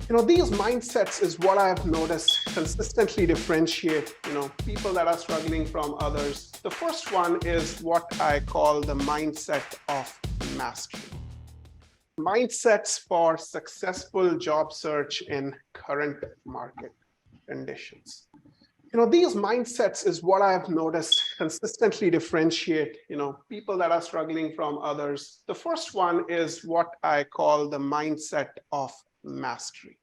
These mindsets is what I've noticed consistently differentiate, people that are struggling from others. The first one is what I call the mindset of mastery. Mindsets for successful job search in current market conditions. These mindsets is what I've noticed consistently differentiate, people that are struggling from others. The first one is what I call the mindset of mastery.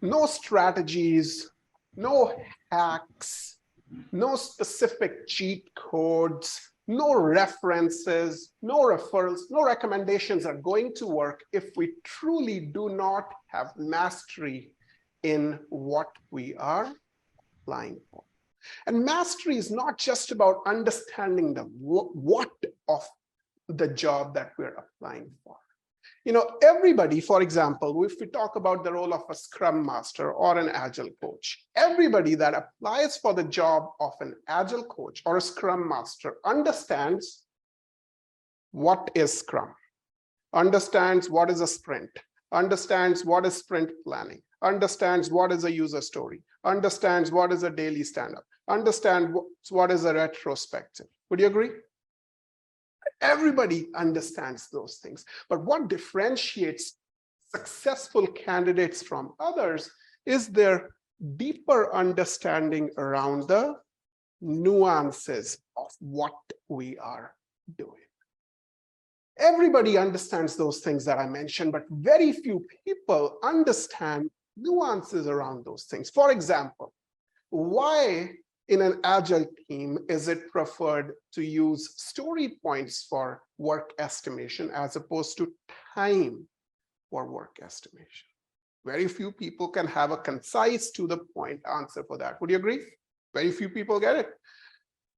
No strategies, no hacks, no specific cheat codes, no references, no referrals, no recommendations are going to work if we truly do not have mastery in what we are applying for. And mastery is not just about understanding the what of the job that we're applying for. Everybody, for example, if we talk about the role of a Scrum Master or an Agile coach, everybody that applies for the job of an Agile coach or a Scrum Master understands what is Scrum, understands what is a sprint, understands what is sprint planning, understands what is a user story, understands what is a daily stand-up, understands what is a retrospective. Would you agree? Everybody understands those things. But what differentiates successful candidates from others is their deeper understanding around the nuances of what we are doing. Everybody understands those things that I mentioned, but very few people understand nuances around those things. For example, why in an Agile team is it preferred to use story points for work estimation as opposed to time for work estimation? Very few people can have a concise, to the point answer for that. Would you agree? Very few people get it.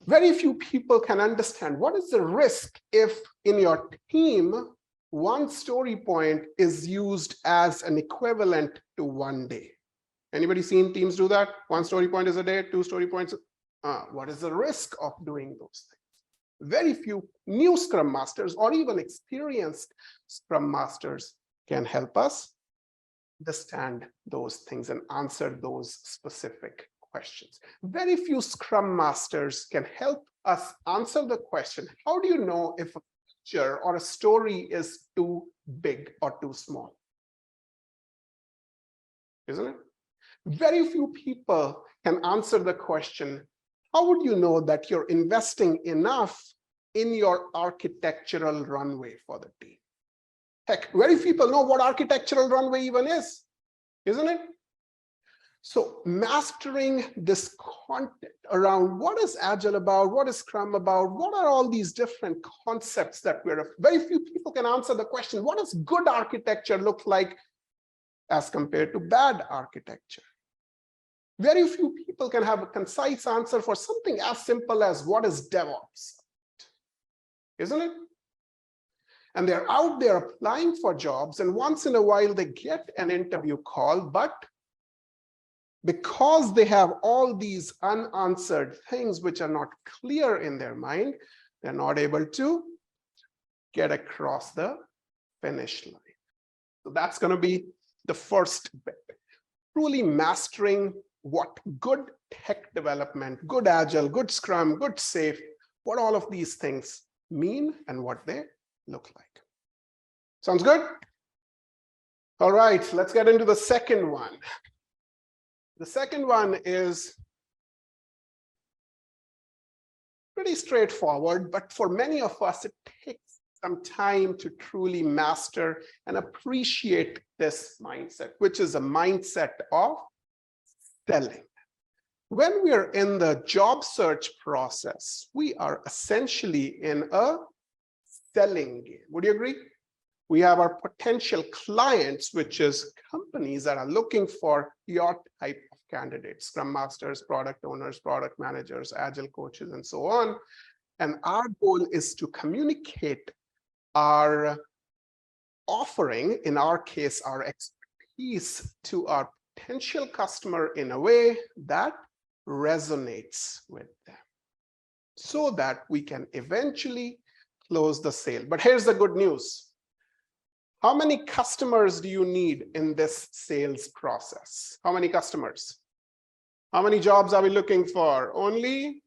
Very few people can understand what is the risk if in your team, one story point is used as an equivalent to 1 day. Anybody seen teams do that? 1 story point is a day, 2 story points. What is the risk of doing those things? Very few new Scrum Masters or even experienced Scrum Masters can help us understand those things and answer those specific questions. Very few Scrum Masters can help us answer the question, how do you know if a picture or a story is too big or too small? Isn't it? Very few people can answer the question, how would you know that you're investing enough in your architectural runway for the team? Heck, very few people know what architectural runway even is, isn't it? So mastering this content around what is Agile about, what is Scrum about, what are all these different concepts that very few people can answer the question, what does good architecture look like as compared to bad architecture? Very few people can have a concise answer for something as simple as what is DevOps, isn't it? And they're out there applying for jobs, and once in a while they get an interview call, but because they have all these unanswered things which are not clear in their mind, they're not able to get across the finish line. So that's going to be the first bit. Truly mastering what good tech development, good Agile, good Scrum, good Safe, what all of these things mean and what they look like. Sounds good? All right, let's get into the second one. The second one is pretty straightforward, but for many of us, it takes some time to truly master and appreciate this mindset, which is a mindset of selling. When we are in the job search process, we are essentially in a selling game. Would you agree? We have our potential clients, which is companies that are looking for your type of candidates, Scrum Masters, product owners, product managers, Agile coaches, and so on. And our goal is to communicate our offering, in our case, our expertise, to our potential customer in a way that resonates with them so that we can eventually close the sale. But here's the good news. How many customers do you need in this sales process? How many customers? How many jobs are we looking for? Only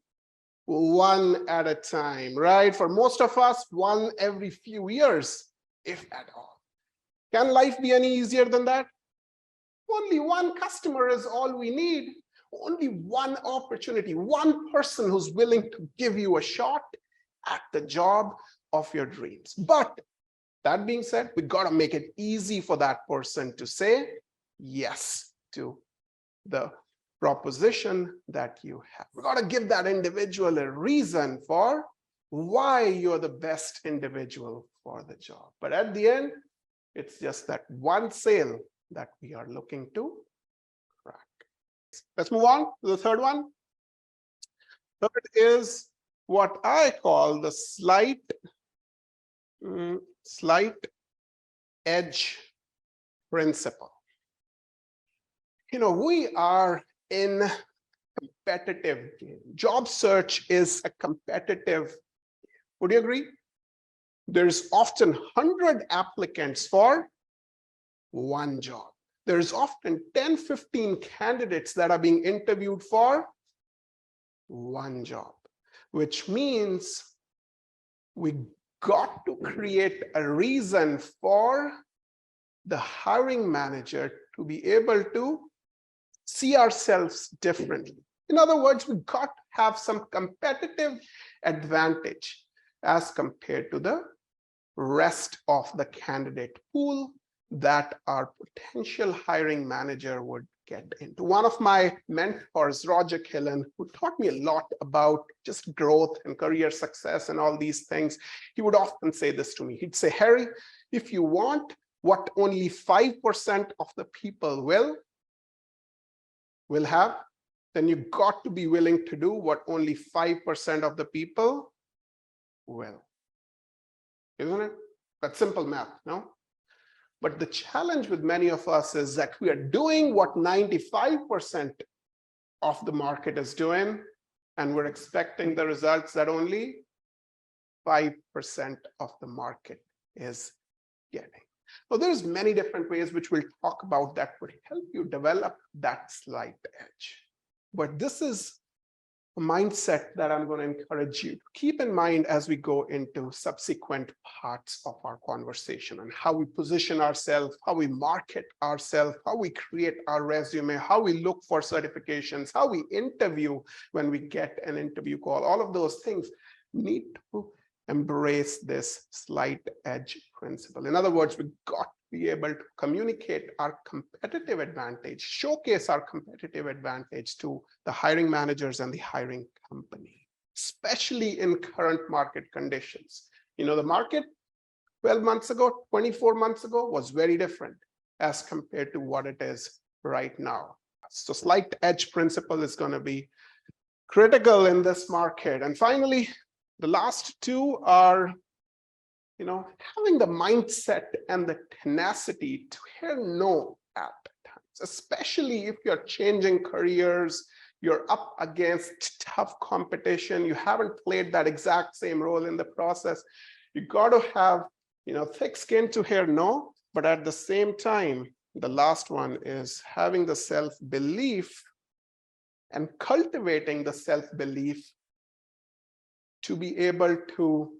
one at a time, right? For most of us, one every few years, if at all. Can life be any easier than that? Only one customer is all we need. Only one opportunity, one person who's willing to give you a shot at the job of your dreams. But that being said, we got to make it easy for that person to say yes to the proposition that you have. We got to give that individual a reason for why you're the best individual for the job. But at the end, it's just that one sale that we are looking to crack. Let's move on to the third one. Third is what I call the slight edge principle. We are in competitive game. Job search is a competitive. Would you agree? There's often 100 applicants for one job. There's often 10, 15 candidates that are being interviewed for one job, which means we got to create a reason for the hiring manager to be able to see ourselves differently. In other words, we got to have some competitive advantage as compared to the rest of the candidate pool that our potential hiring manager would get into. One of my mentors, Roger Killen, who taught me a lot about just growth and career success and all these things, he would often say this to me. He'd say, Harry, if you want what only 5% of the people will have, then you got to be willing to do what only 5% of the people will. Isn't it? That's simple math, no? But the challenge with many of us is that we are doing what 95% of the market is doing, and we're expecting the results that only 5% of the market is getting. So there's many different ways which we'll talk about that would help you develop that slight edge. But this is a mindset that I'm going to encourage you to keep in mind as we go into subsequent parts of our conversation and how we position ourselves, how we market ourselves, how we create our resume, how we look for certifications, how we interview when we get an interview call. All of those things need to embrace this slight edge principle. In other words, we've got to be able to communicate our competitive advantage, showcase our competitive advantage to the hiring managers and the hiring company, especially in current market conditions. The market 12 months ago, 24 months ago was very different as compared to what it is right now. So slight edge principle is going to be critical in this market. And finally, the last two are, having the mindset and the tenacity to hear no at times, especially if you're changing careers, you're up against tough competition, you haven't played that exact same role in the process. You got to have, thick skin to hear no, but at the same time, the last one is having the self-belief and cultivating the self-belief to be able to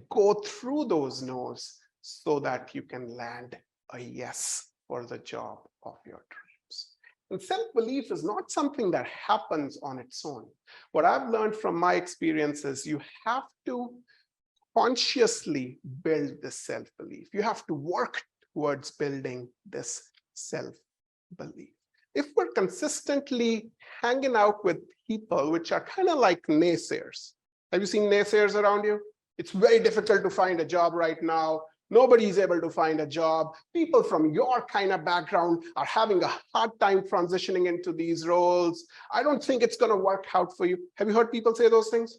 go through those no's so that you can land a yes for the job of your dreams. And self-belief is not something that happens on its own. What I've learned from my experience is you have to consciously build this self-belief. You have to work towards building this self-belief. If we're consistently hanging out with people which are kind of like naysayers, have you seen naysayers around you? It's very difficult to find a job right now. Nobody's able to find a job. People from your kind of background are having a hard time transitioning into these roles. I don't think it's going to work out for you. Have you heard people say those things?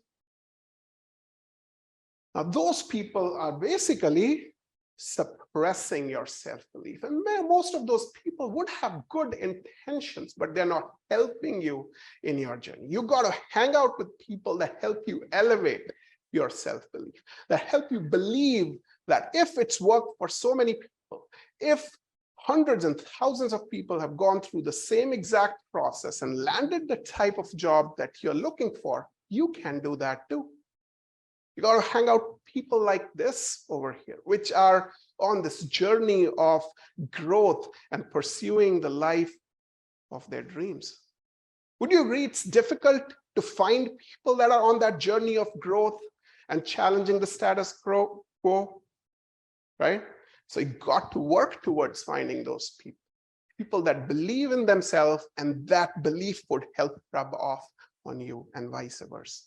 Now, those people are basically suppressing your self-belief. And most of those people would have good intentions, but they're not helping you in your journey. You got to hang out with people that help you elevate your self-belief, that help you believe that if it's worked for so many people, if hundreds and thousands of people have gone through the same exact process and landed the type of job that you're looking for, you can do that too. You got to hang out people like this over here, which are on this journey of growth and pursuing the life of their dreams. Would you agree it's difficult to find people that are on that journey of growth and challenging the status quo, right? So you got to work towards finding those people that believe in themselves, and that belief would help rub off on you and vice versa.